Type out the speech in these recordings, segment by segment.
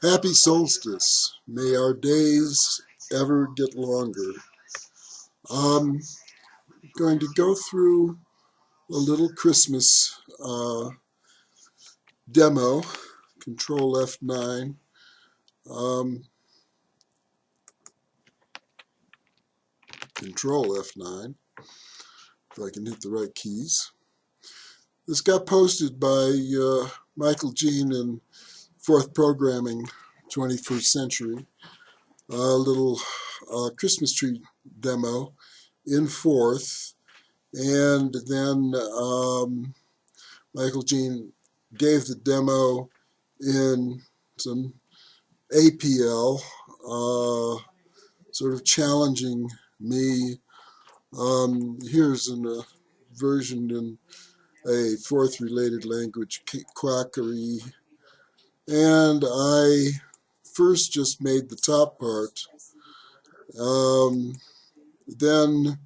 Happy solstice. May our days ever get longer. I'm going to go through a little Christmas demo. Control F9. Control F9, if I can hit the right keys. This got posted by Michael Jean in Fourth Programming, 21st Century. A little Christmas tree demo in Fourth. And then Michael Jean gave the demo in some APL, sort of challenging me. Here's a version in a Fourth related language, Quackery. And I first just made the top part. Then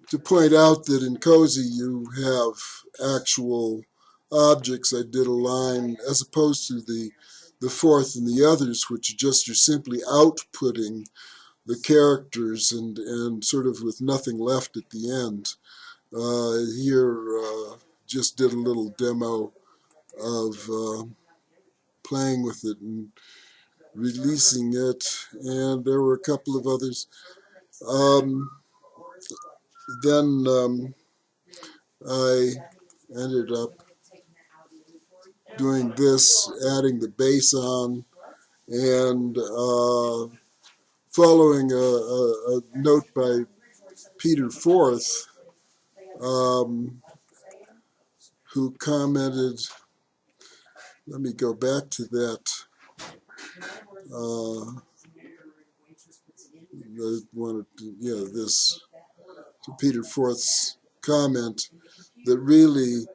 to point out that in CoSy you have actual objects, I did a line as opposed to the Fourth and the others, which just are simply outputting the characters and sort of with nothing left at the end. Here just did a little demo of playing with it and releasing it, and there were a couple of others. Then I ended up doing this, adding the bass on, and following a note by Peter Forth, who commented, let me go back to that. I wanted to, this, to Peter Forth's comment that really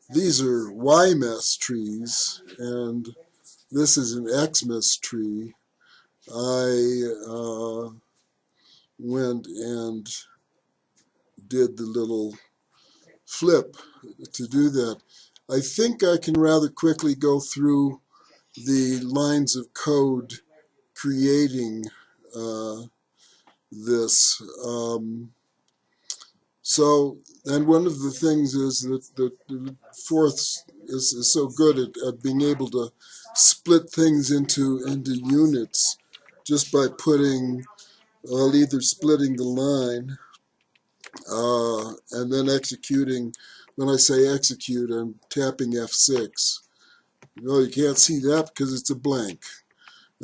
these are Y&XmasTrees and this is an XMAS tree. I went and did the little flip to do that. I think I can rather quickly go through the lines of code creating this. And one of the things is that the Fourth is so good at being able to split things into units just by putting, either splitting the line and then executing. When I say execute, I'm tapping F6. Well, you can't see that because it's a blank.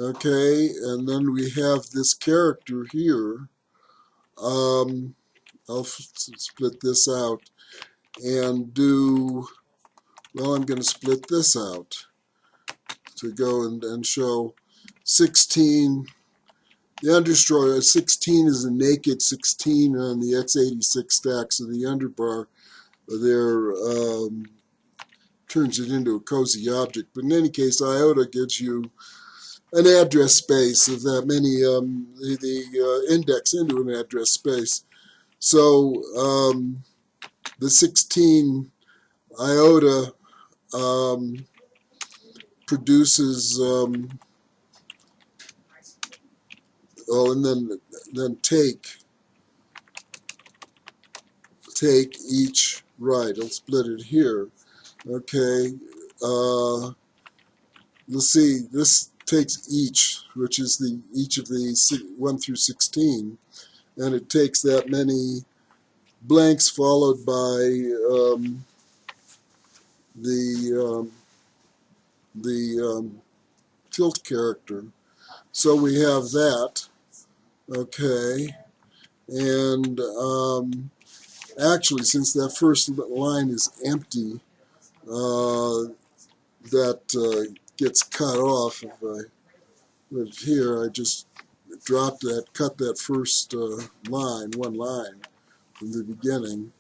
Okay, and then we have this character here. I'll split this out and do, well, I'm going to split this out to go and show 16. The Undestroyer 16 is a naked 16 on the x86 stack, so the underbar there turns it into a CoSy object. But in any case, IOTA gives you an address space of that many, the index into an address space. So the 16 IOTA produces, and then take each, right, I'll split it here. Okay, let's see, this takes each, which is each of the 1 through 16, and it takes that many blanks followed by the tilt character. So we have that, okay, and actually, since that first line is empty, that gets cut off. If I put here, I just dropped that, cut that first line, one line from the beginning,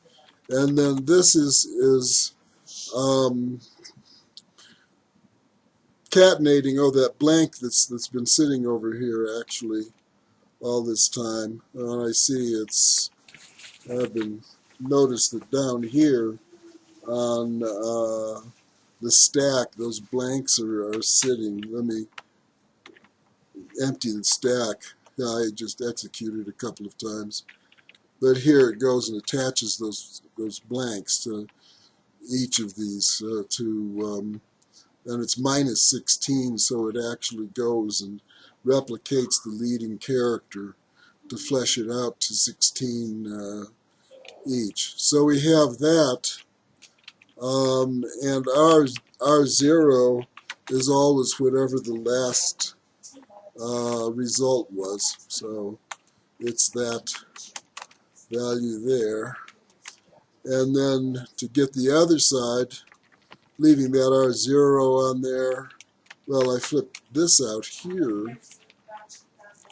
and then this is catenating. Oh, that blank that's been sitting over here actually all this time. And I see I've been noticed that down here on the stack, those blanks are sitting. Let me empty the stack. I just executed a couple of times. But here it goes and attaches those blanks to each of these and it's minus 16, so it actually goes and replicates the leading character to flesh it out to 16 each. So we have that, and our 0 is always whatever the last result was. So it's that value there. And then to get the other side, leaving that R0 on there, well, I flip this out here,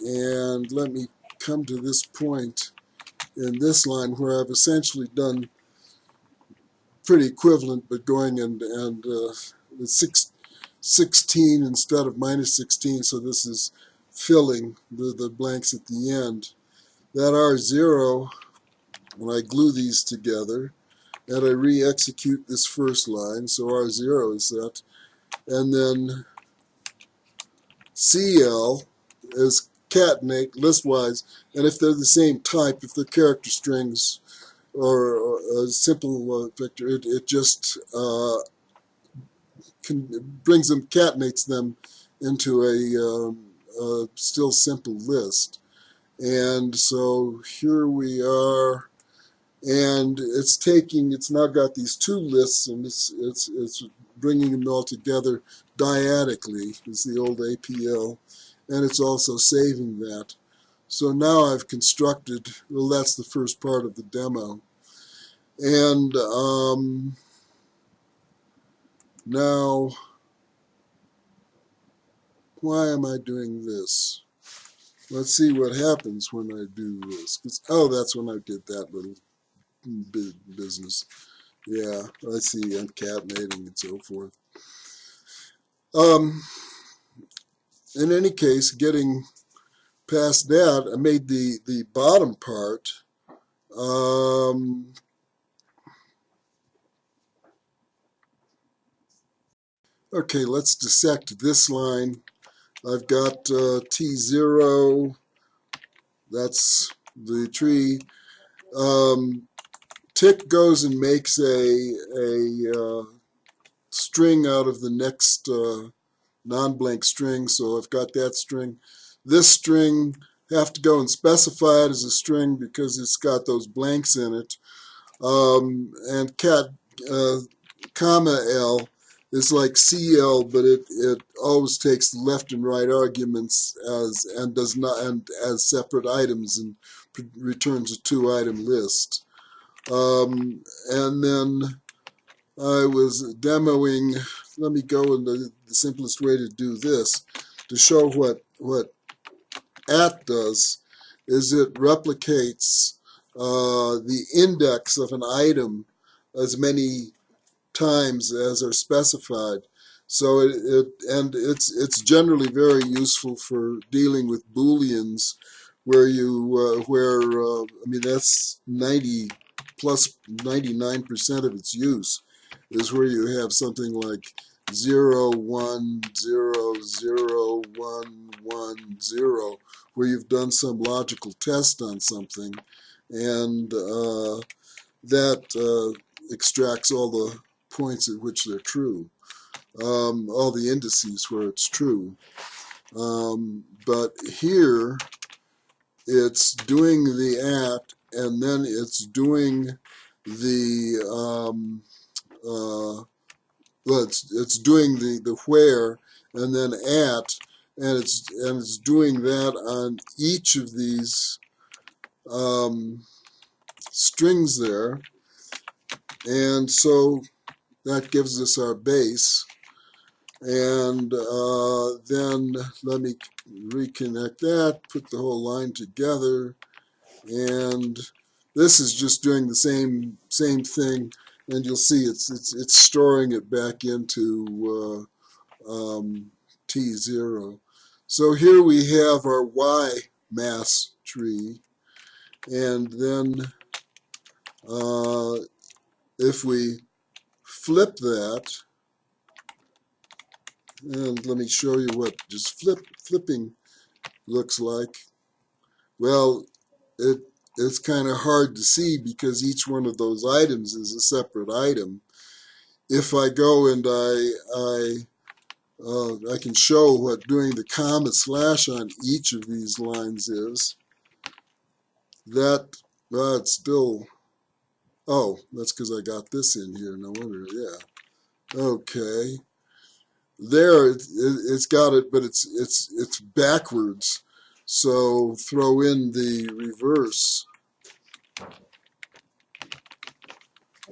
and let me come to this point in this line where I've essentially done pretty equivalent, but going and it's 16 instead of minus 16, so this is filling the blanks at the end. That R0, when I glue these together, and I re-execute this first line, so R0 is that, and then CL is concatenate listwise, and if they're the same type, if they're character strings or a simple vector, it just brings them, concatenates them into a still simple list. And so here we are, and it's now got these two lists, and it's bringing them all together dyadically, is the old APL, and it's also saving that. So now I've constructed, well, that's the first part of the demo. And now, why am I doing this? Let's see what happens when I do this. Oh, that's when I did that little business. Yeah, I see concatenating and so forth. In any case, getting past that, I made the bottom part. Okay, let's dissect this line. I've got T0, that's the tree. Tick goes and makes a string out of the next non-blank string, so I've got that string. This string, have to go and specify it as a string because it's got those blanks in it. And comma L is like CL, but it always takes the left and right arguments as separate items and returns a 2-item list. And then I was demoing, let me go in the simplest way to do this, to show what does, is it replicates the index of an item as many times as are specified. So it's generally very useful for dealing with Booleans, where I mean, that's 99% of its use is where you have something like 0, 1, 0, 0, 1, 1, 0, where you've done some logical test on something, and that extracts all the points at which they're true, all the indices where it's true. But here, it's doing the at, and then it's doing the well, it's doing the where, and then at, and it's doing that on each of these strings there, and so that gives us our base. And then let me reconnect that, put the whole line together, and this is just doing the same thing, and you'll see it's storing it back into T0. So here we have our Y-mass tree, and then if we flip that, and let me show you what just flipping looks like. Well, it's kind of hard to see because each one of those items is a separate item. If I go and I can show what doing the comma slash on each of these lines is. That, it's still, oh, that's because I got this in here, no wonder, yeah. Okay. There, it's got it, but it's backwards. So throw in the reverse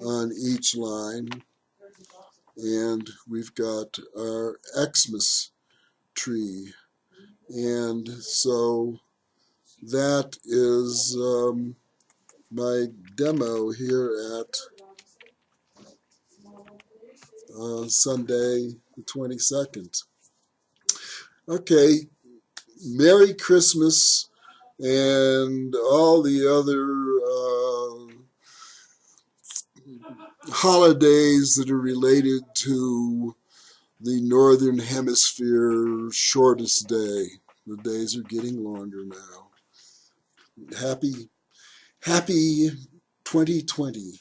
on each line, and we've got our Xmas tree. And so that is my demo here at Sunday the 22nd. Okay, Merry Christmas and all the other holidays that are related to the Northern Hemisphere shortest day. The days are getting longer now. Happy 2020.